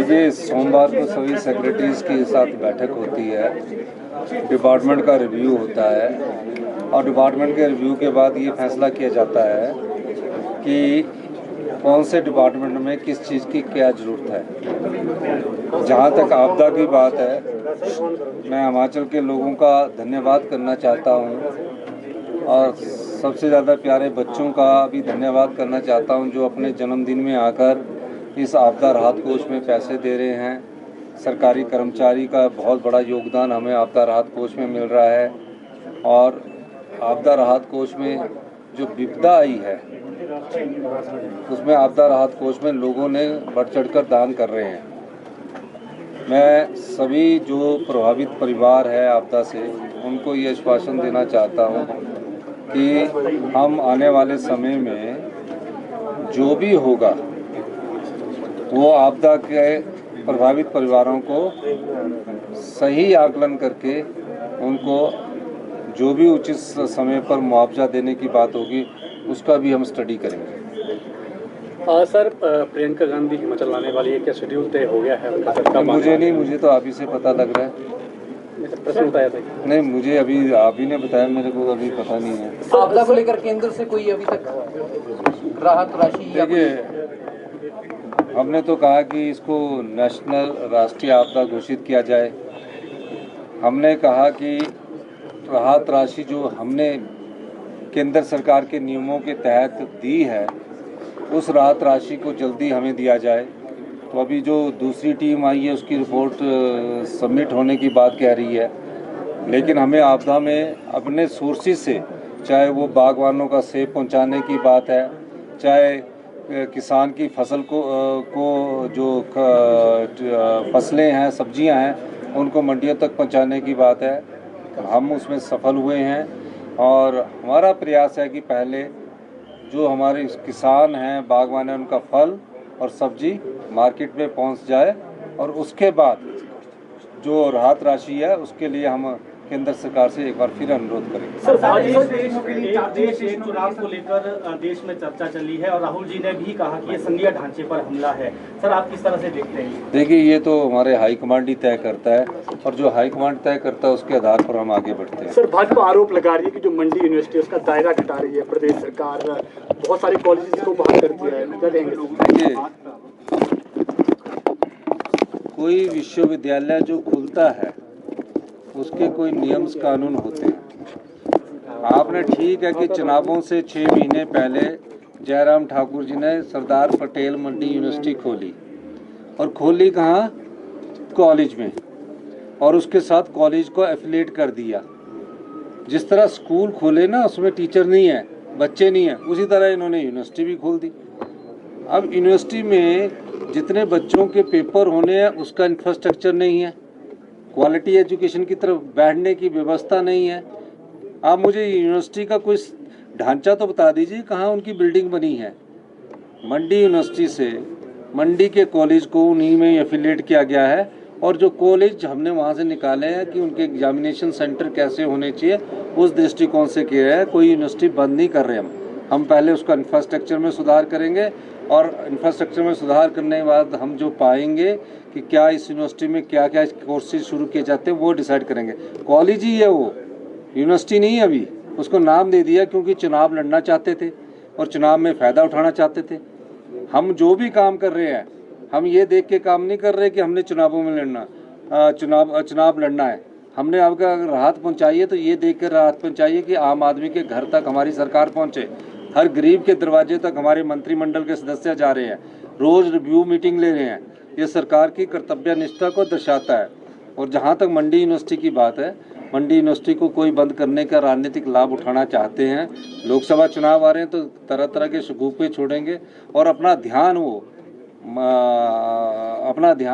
देखिए, सोमवार को सभी सेक्रेटरीज के साथ बैठक होती है, डिपार्टमेंट का रिव्यू होता है और डिपार्टमेंट के रिव्यू के बाद ये फैसला किया जाता है कि कौन से डिपार्टमेंट में किस चीज़ की क्या ज़रूरत है। जहाँ तक आपदा की बात है, मैं हिमाचल के लोगों का धन्यवाद करना चाहता हूँ और सबसे ज़्यादा प्यारे बच्चों का भी धन्यवाद करना चाहता हूँ जो अपने जन्मदिन में आकर इस आपदा राहत कोष में पैसे दे रहे हैं। सरकारी कर्मचारी का बहुत बड़ा योगदान हमें आपदा राहत कोष में मिल रहा है और आपदा राहत कोष में जो विपदा आई है उसमें आपदा राहत कोष में लोगों ने बढ़ चढ़कर दान कर रहे हैं। मैं सभी जो प्रभावित परिवार है आपदा से उनको ये आश्वासन देना चाहता हूँ कि हम आने वाले समय में जो भी होगा वो आपदा के प्रभावित परिवारों को सही आकलन करके उनको जो भी उचित समय पर मुआवजा देने की बात होगी उसका भी हम स्टडी करेंगे। सर, प्रियंका गांधी हिमाचल आने वाली है, क्या शेड्यूल तय हो गया है? मुझे तो आप ही से पता लग रहा है। प्रश्न बताया था। नहीं, मुझे अभी आप ही ने बताया, मेरे को अभी पता नहीं है। आपदा को लेकर केंद्र से कोई अभी तक राहत राशि? देखिए, हमने तो कहा कि इसको नेशनल राष्ट्रीय आपदा घोषित किया जाए। हमने कहा कि राहत राशि जो हमने केंद्र सरकार के नियमों के तहत दी है उस राहत राशि को जल्दी हमें दिया जाए। तो अभी जो दूसरी टीम आई है उसकी रिपोर्ट सबमिट होने की बात कह रही है, लेकिन हमें आपदा में अपने सोर्सेज से, चाहे वो बागवानों का सेब पहुंचाने की बात है, चाहे किसान की फसल को जो फसलें हैं, सब्जियां हैं, उनको मंडियों तक पहुंचाने की बात है। हम उसमें सफल हुए हैं और हमारा प्रयास है कि पहले जो हमारे किसान हैं, बागवान हैं, उनका फल और सब्जी मार्केट में पहुंच जाए और उसके बाद जो राहत राशि है उसके लिए हम केंद्र सरकार से एक बार फिर अनुरोध करेंगे। सर, देश चुनाव को लेकर देश में चर्चा चली है और राहुल जी ने भी कहा कि ये संघीय ढांचे पर हमला है। सर, आप किस तरह से देखते हैं? देखिए, ये तो हमारे हाईकमांड ही तय करता है और जो हाईकमांड तय करता है उसके आधार पर हम आगे बढ़ते हैं। सर, भाजपा आरोप लगा रही है कि जो मंडी यूनिवर्सिटी उसका दायरा घटा रही है प्रदेश सरकार, बहुत सारे कॉलेजेस को बाहर कर दिया है, क्या कहेंगे? देखिए, कोई विश्वविद्यालय जो खुलता है उसके कोई नियम कानून होते हैं। आपने ठीक है कि चुनावों से 6 महीने पहले जयराम ठाकुर जी ने सरदार पटेल मंडी यूनिवर्सिटी खोली और खोली कहाँ? कॉलेज में, और उसके साथ कॉलेज को एफिलिएट कर दिया। जिस तरह स्कूल खोले ना उसमें टीचर नहीं है, बच्चे नहीं है, उसी तरह इन्होंने यूनिवर्सिटी भी खोल दी। अब यूनिवर्सिटी में जितने बच्चों के पेपर होने हैं उसका इंफ्रास्ट्रक्चर नहीं है, क्वालिटी एजुकेशन की तरफ बैठने की व्यवस्था नहीं है। आप मुझे यूनिवर्सिटी का कोई ढांचा तो बता दीजिए कहाँ उनकी बिल्डिंग बनी है। मंडी यूनिवर्सिटी से मंडी के कॉलेज को उन्हीं में एफिलिएट किया गया है और जो कॉलेज हमने वहाँ से निकाले हैं कि उनके एग्जामिनेशन सेंटर कैसे होने चाहिए उस दृष्टिकोण से किया है। कोई यूनिवर्सिटी बंद नहीं कर रहे हम पहले उसका इंफ्रास्ट्रक्चर में सुधार करेंगे और इंफ्रास्ट्रक्चर में सुधार करने के बाद हम जो पाएंगे कि क्या इस यूनिवर्सिटी में क्या क्या कोर्सेज शुरू किए जाते हैं वो डिसाइड करेंगे। कॉलेज ही है वो, यूनिवर्सिटी नहीं है। अभी उसको नाम दे दिया क्योंकि चुनाव लड़ना चाहते थे और चुनाव में फ़ायदा उठाना चाहते थे। हम जो भी काम कर रहे हैं हम ये देख के काम नहीं कर रहे कि हमने चुनावों में लड़ना चुनाव लड़ना है। हमने आपका अगर राहत पहुँचाई है तो ये देख कर राहत पहुँचाइए कि आम आदमी के घर तक हमारी सरकार पहुँचे, हर गरीब के दरवाजे तक हमारे मंत्रिमंडल के सदस्य जा रहे हैं, रोज़ रिव्यू मीटिंग ले रहे हैं। ये सरकार की कर्तव्य निष्ठा को दर्शाता है। और जहाँ तक मंडी यूनिवर्सिटी की बात है, मंडी यूनिवर्सिटी को कोई बंद करने का राजनीतिक लाभ उठाना चाहते हैं। लोकसभा चुनाव आ रहे हैं तो तरह तरह के शगुफे छोड़ेंगे और अपना ध्यान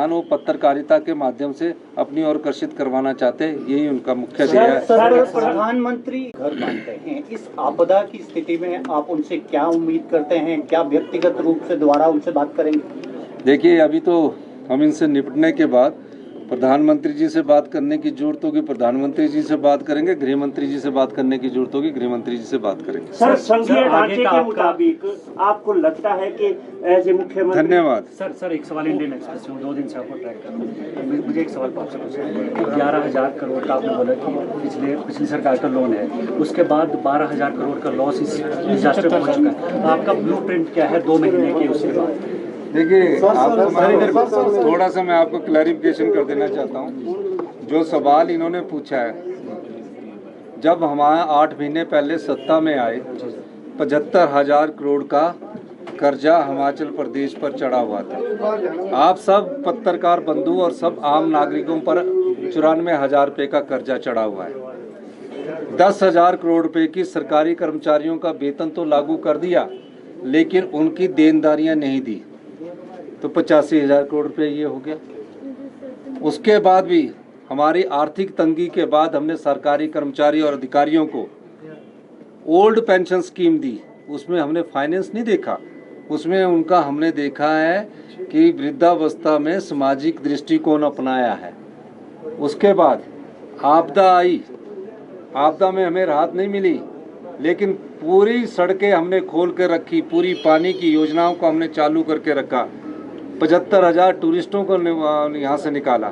वो पत्रकारिता के माध्यम से अपनी ओर आकर्षित करवाना चाहते हैं। यही उनका मुख्य ध्येय है। सर, प्रधानमंत्री घर मानते हैं, इस आपदा की स्थिति में आप उनसे क्या उम्मीद करते हैं? क्या व्यक्तिगत रूप से दोबारा उनसे बात करेंगे? देखिए, अभी तो हम इनसे निपटने के बाद प्रधानमंत्री जी से बात करने की जरूरत होगी, प्रधानमंत्री जी से बात करेंगे, गृह मंत्री जी से बात करने की जरूरत होगी, गृह मंत्री जी से बात करेंगे। सर, संघीय ढांचे के मुताबिक आपको लगता है कि एज ए मुख्यमंत्री। धन्यवाद। सर एक सवाल इंडियन एक्सप्रेस में 2 दिन से आपको ट्रैक कर रहा हूं। मुझे एक सवाल आपसे पूछना है। 11,000 करोड़ का आपने बोला कि पिछली सरकार का लोन है, उसके बाद 12,000 करोड़ का लॉस इस डिजास्टर में हो चुका है। तो आपका ब्लूप्रिंट क्या है 2 महीने के उसके बाद? देखिए, आपको थोड़ा सा मैं आपको क्लैरिफिकेशन कर देना चाहता हूँ। जो सवाल इन्होंने पूछा है, जब हमारा 8 महीने पहले सत्ता में आए 75,000 करोड़ का कर्जा हिमाचल प्रदेश पर चढ़ा हुआ था। आप सब पत्रकार बंधु और सब आम नागरिकों पर 94,000 रुपये का कर्जा चढ़ा हुआ है। 10,000 करोड़ रुपए की सरकारी कर्मचारियों का वेतन तो लागू कर दिया, लेकिन उनकी देनदारियां नहीं दी, तो 85,000 करोड़ रुपये ये हो गया। उसके बाद भी हमारी आर्थिक तंगी के बाद हमने सरकारी कर्मचारी और अधिकारियों को ओल्ड पेंशन स्कीम दी, उसमें हमने फाइनेंस नहीं देखा, उसमें उनका हमने देखा है कि वृद्धावस्था में सामाजिक दृष्टिकोण अपनाया है। उसके बाद आपदा आई, आपदा में हमें राहत नहीं मिली, लेकिन पूरी सड़कें हमने खोल कर रखी, पूरी पानी की योजनाओं को हमने चालू करके रखा, 75,000 टूरिस्टों को यहाँ से निकाला।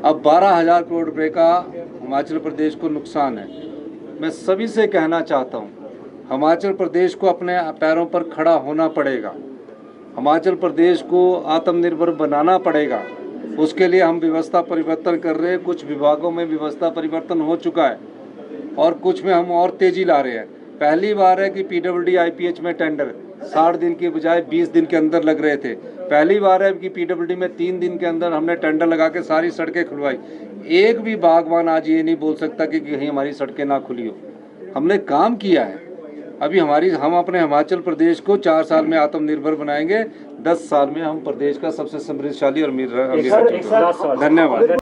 अब 12,000 करोड़ रुपए का हिमाचल प्रदेश को नुकसान है। मैं सभी से कहना चाहता हूँ, हिमाचल प्रदेश को अपने पैरों पर खड़ा होना पड़ेगा, हिमाचल प्रदेश को आत्मनिर्भर बनाना पड़ेगा। उसके लिए हम व्यवस्था परिवर्तन कर रहे हैं। कुछ विभागों में व्यवस्था परिवर्तन हो चुका है और कुछ में हम और तेजी ला रहे हैं। पहली बार है कि PWD IPH में टेंडर 60 दिन की बजाय 20 दिन के अंदर लग रहे थे। पहली बार है कि PWD में 3 दिन के अंदर हमने टेंडर लगा के सारी सड़कें खुलवाई। एक भी बागवान आज ये नहीं बोल सकता कि कहीं हमारी सड़कें ना खुली हो। हमने काम किया है। अभी हम अपने हिमाचल प्रदेश को 4 साल में आत्मनिर्भर बनाएंगे, 10 साल में हम प्रदेश का सबसे समृद्धशाली और अमीर। धन्यवाद।